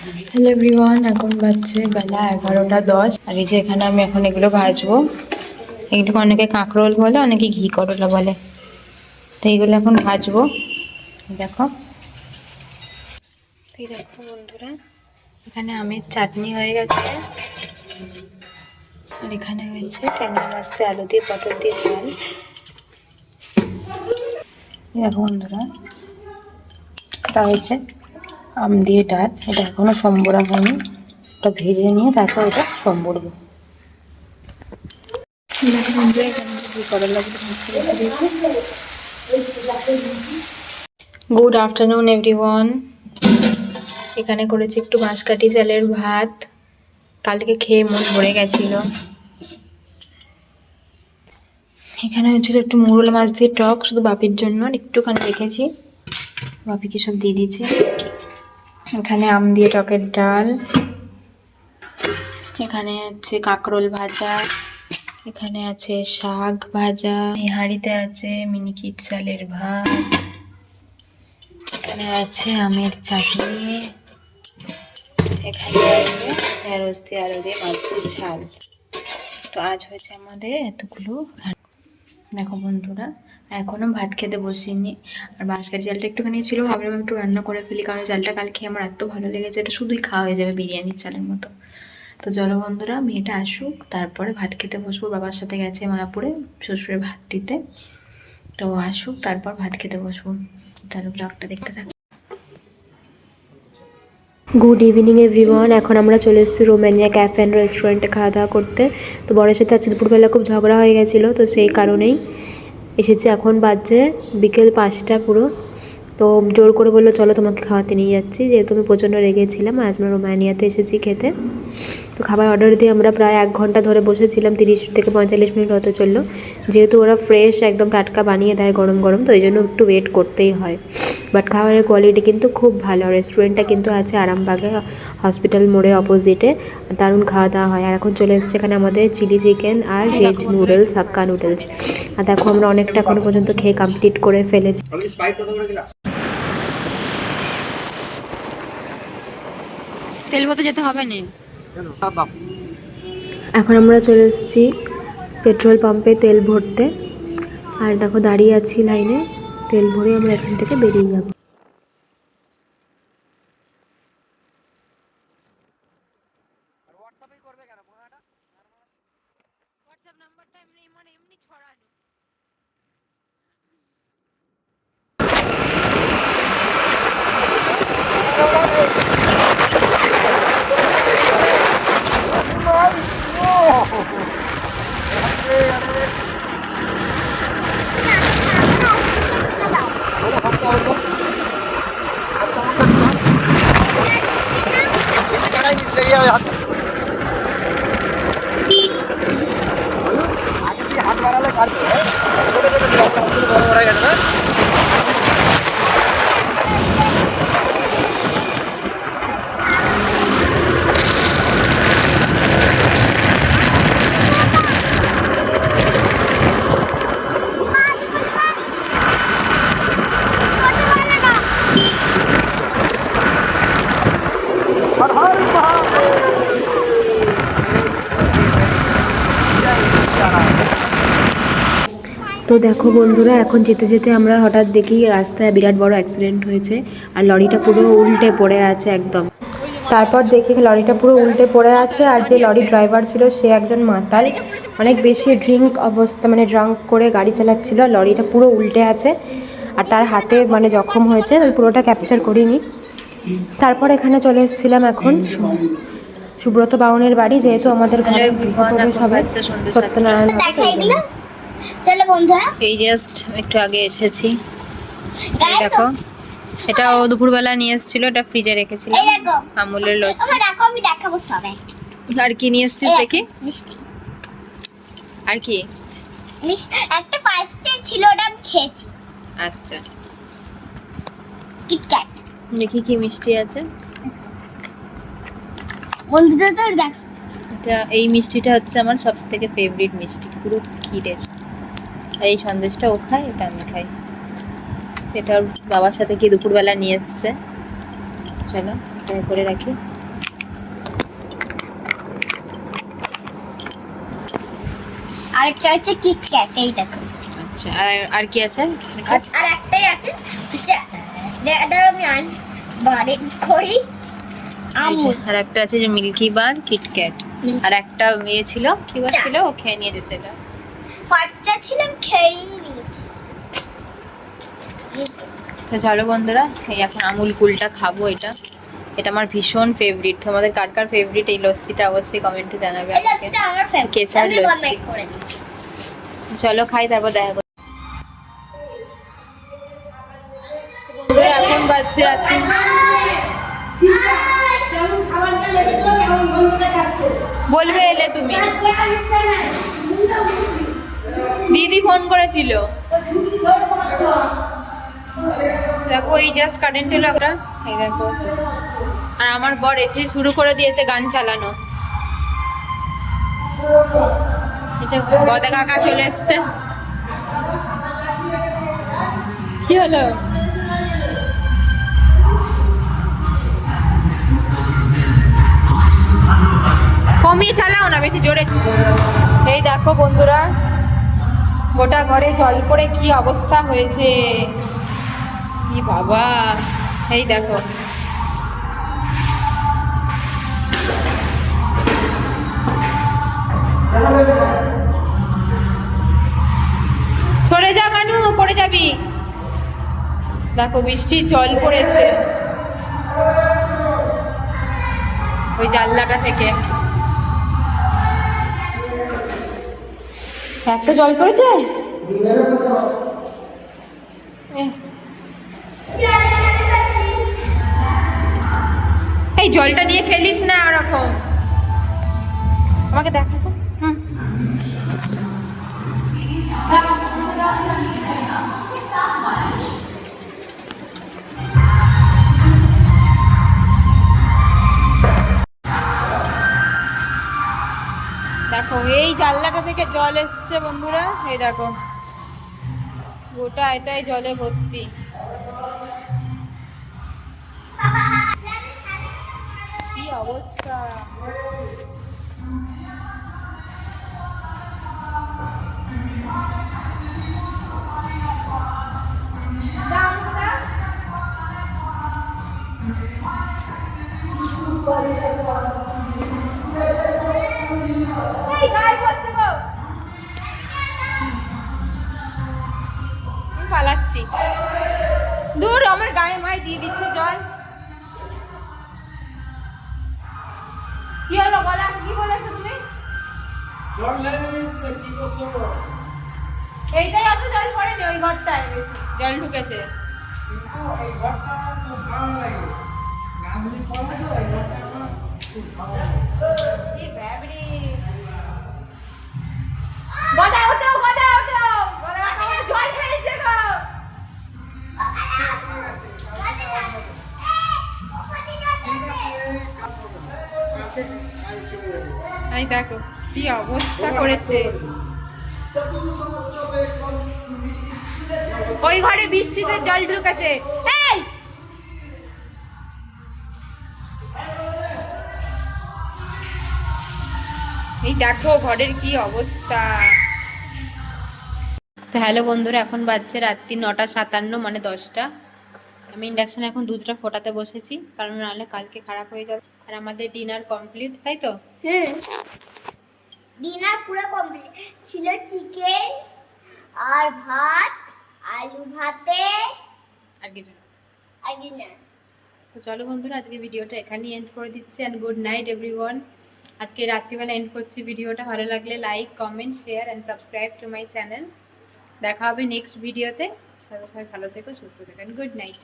Hello everyone, এখন বাজছে বেলা 11টা 10। আর এই যে এখানে আমি এখন এগুলো ভাজবো। এগুলোকে অনেকে কাঁকরোল বলে, অনেকে ঘি করলা বলে। তো এইগুলো এখন ভাজবো। দেখো, এই দেখো বন্ধুরা, এখানে আমের চাটনি হয়ে গেছে। আর এখানে হয়েছে ট্যাংরা মাছ দিয়ে আলু দিয়ে পটল দিয়ে ঝাল। এই দেখো বন্ধুরা, এটা হয়েছে আম দিয়ে ডাল। এটা এখনো সম্বরা হয়নি, ওটা ভেজে নিয়ে তারপর এটা সম্বরবো। দেখো বন্ধুরা, এখানে ঘি করলা দিয়ে রেখে দিয়েছি। Good afternoon everyone. এখানে করেছি একটু বাঁশকাঠি চালের ভাত, কালকে খেয়ে মন ভরে গেছিল। এখানে হচ্ছিল একটু মোরলা মাছ দিয়ে টক, শুধু বাপির জন্য, আর একটুখানি রেখেছি, বাপিকে সব দিয়ে দিয়েছি। এখানে আম দিয়ে টকের ডাল, এখানে আছে কাঁকরোল ভাজা, এখানে আছে শাক ভাজা, এই হাঁড়িতে আছে মিনিকিট চালের ভাত, এখানে আছে আমের চাটনি, এখানে আছে ঢেঁড়স দিয়ে আলু দিয়ে মাছ দিয়ে ঝাল। তো আজ হয়েছে আমাদের এতগুলো। দেখো বন্ধুরা, এখনও ভাত খেতে বসিনি। আর বাঁশকাঠি চালটা একটুখানি ছিল, ভাবলাম একটু রান্না করে ফেলি, কারণ চালটা কাল খেয়ে আমার এত ভালো লেগেছে, এটা শুধুই খাওয়া হয়ে যাবে বিরিয়ানির চালের মতো। তো চলো বন্ধুরা, মেয়েটা আসুক, তারপরে ভাত খেতে বসবো। বাবার সাথে গেছে মায়াপুরে শ্বশুরের ভাত দিতে, তো আসুক তারপর ভাত খেতে বসবো। চলো ব্লগটা দেখতে থাকো। Good evening everyone. এখন আমরা চলে এসেছি রোমানিয়া ক্যাফে অ্যান্ড রেস্টুরেন্টে খাওয়া দাওয়া করতে। তো বরের সাথে আজকে দুপুরবেলা খুব ঝগড়া হয়ে গেছিলো, তো সেই কারণেই এসেছি। এখন বাজছে বিকেল 5টা পুরো। তো জোর করে বললো চলো তোমাকে খাওয়াতে নিয়ে যাচ্ছি, যেহেতু আমি প্রচণ্ড রেগেছিলাম। আজ আমরা রোমানিয়াতে এসেছি খেতে। তো খাবার অর্ডার দিয়ে আমরা প্রায় 1 ঘন্টা ধরে বসেছিলাম, 30 থেকে 45 মিনিট হতে চললো। যেহেতু ওরা ফ্রেশ একদম টাটকা বানিয়ে দেয় গরম গরম, তো এই জন্য একটু ওয়েট করতেই হয়। বাট খাবারের কোয়ালিটি কিন্তু খুব ভালো। রেস্টুরেন্টটা কিন্তু আছে আরামবাগে হসপিটাল মোড়ের অপোজিটে। দারুণ খাওয়া দাওয়া হয়। আর এখন চলে এসেছে এখানে আমাদের চিলি চিকেন আর ভেজ নুডলস, হাক্কা নুডলস। আর দেখো আমরা অনেকটা এখনো পর্যন্ত খেয়ে কমপ্লিট করে ফেলেছি। তেল ভরতে যেতে হবে না। এখন আমরা চলে এসেছি পেট্রোল পাম্পে তেল ভরতে। আর দেখো দাঁড়িয়ে আছি লাইনে, তেল ভরে আমরা এখান থেকে বেরিয়ে যাব। তো দেখো বন্ধুরা, এখন যেতে যেতে আমরা হঠাৎ দেখি রাস্তায় বিরাট বড় অ্যাক্সিডেন্ট হয়েছে, আর লরিটা পুরো উল্টে পড়ে আছে একদম। তারপর দেখি লরিটা পুরো উল্টে পড়ে আছে, আর যে লরি ড্রাইভার ছিল সে একজন মাতাল, অনেক বেশি ড্রিঙ্ক অবস্থা, মানে ড্রাঙ্ক করে গাড়ি চালাচ্ছিল। লরিটা পুরো উল্টে আছে, আর তার হাতে মানে জখম হয়েছে, আমি পুরোটা ক্যাপচার করিনি। তারপর এখানে চলে এসেছিলাম এখন সুব্রত বাউনের বাড়ি, যেহেতু আমাদের ঘরে গৃহপ্রবেশ হবে সত্যনারায়ণ হবে। চলো বন্ধুরা, এই জাস্ট একটু আগে এসেছি। এই দেখো, এটা ও দুপুরবেলা নিয়ে এসেছিল, এটা ফ্রিজে রেখেছিলাম, আমুলের লস্যি। আমি দেখাবো সবাই। আর কি নিয়ে এসেছিস দেখি? মিষ্টি। আর কি? একটা 5 স্টার ছিল, ওটা আমি খেয়েছি। আচ্ছা, কিটক্যাট। দেখি কি মিষ্টি আছে। বন্ধুদের তো দেখ, এটা এই মিষ্টিটা হচ্ছে আমার সব থেকে ফেভারিট মিষ্টি, পুরো ক্ষীরের। এই সন্দেশটা ও খায়, এটা আমি খাই। এটা ওর বাবার সাথে কি দুপুরবেলা নিয়ে এসছে। চলো এটা করে রাখি। আরেকটা আছে কিটক্যাট, এই দেখো। আচ্ছা, আর কি আছে? আর একটাই আছে হচ্ছে, দাঁড়াও আমি বারে করি, আমুল। আর একটা আছে যে মিল্কি বার, কিটক্যাট। আর একটা মেয়ে ছিল, কি বার ছিল, ও খেয়ে নিয়েছে সেটা। 5 স্টার ছিলাম, খেয়েই নিয়েছি। তো চলো বন্ধুরা, এই এখন আমুল কুলটা খাবো। এটা এটা আমার ভীষণ ফেভারিট। তোমাদের কার কার ফেভারিট এই লস্যিটা অবশ্যই কমেন্টে জানাবে এই আমাকে। লস্যিটা আমার ফেভারিট, কেসার আমি লস্যি। কমেন্ট করে দিচ্ছি। চলো খাই, তারপর দেখা করবো। বন্ধুরা এখন বাজছে রাত্রি, বলবে এলে তুমি। দিদি ফোন করেছিল, দেখো এই জাস্ট কারেন্ট এলো একটা, এই দেখো। আর আমার বর এসে শুরু করে দিয়েছে গান চালানো। এই যে গদা কাকা চলে এসছে। কি হলো? কমিয়ে চালাও না, বেশি জোরে। এই দেখো বন্ধুরা, গোটা ঘরে জল পড়ে কি অবস্থা হয়েছে, কি বাবা। এই দেখো, সরে যা মানু, পড়ে যাবি। দেখো বৃষ্টির জল পড়েছে ওই জানলাটা থেকে, এত জল পড়েছে। এই জলটা নিয়ে খেলিস না ওরকম, আমাকে দেখা তো। দেখো এই জানলাটা থেকে জল এসছে বন্ধুরা, এই দেখো গোটা এটাই জলে ভর্তি। কি অবস্থা। পালাচ্ছি, দূর, আমার গায়ে মাই দিয়ে দিচ্ছে জল। কি হলো বলা, কি বলেছো তুমি? এইটাই অত জল পড়েনি, ওই ঘরটায় বেশি জল ঢুকেছে। গদা ওঠো, গদা ওঠো, গদা আমার জল খেয়েছে গো। এই দেখো কি অবস্থা করেছে, ওই ঘরে বৃষ্টিতে জল ঢুকেছে। এই এই দেখো ঘরের কি অবস্থা। তো হ্যালো বন্ধুরা, এখন বাজছে রাত্রি 9:57, মানে 10টা। আমি ইন্ডাকশনে এখন দুধটা ফোটাতে বসেছি, কারণ নাহলে কালকে খারাপ হয়ে যাবে। আর আমাদের ডিনার কমপ্লিট, তাই তো? ডিনার পুরো কমপ্লিট ছিল, চিকেন আর ভাত, আলু ভাতে, আর কিছু না। আর কি না। তো চলো বন্ধুরা, আজকে ভিডিওটা এখানেই এন্ড করে দিচ্ছি। And good night everyone. আজকে রাত্রিবেলা এন্ড করছি ভিডিওটা। ভালো লাগলে like, comment, share and subscribe to my channel. দেখা হবে নেক্সট ভিডিওতে। সবাই ভালো থেকো, সুস্থ থাকেন। Good night.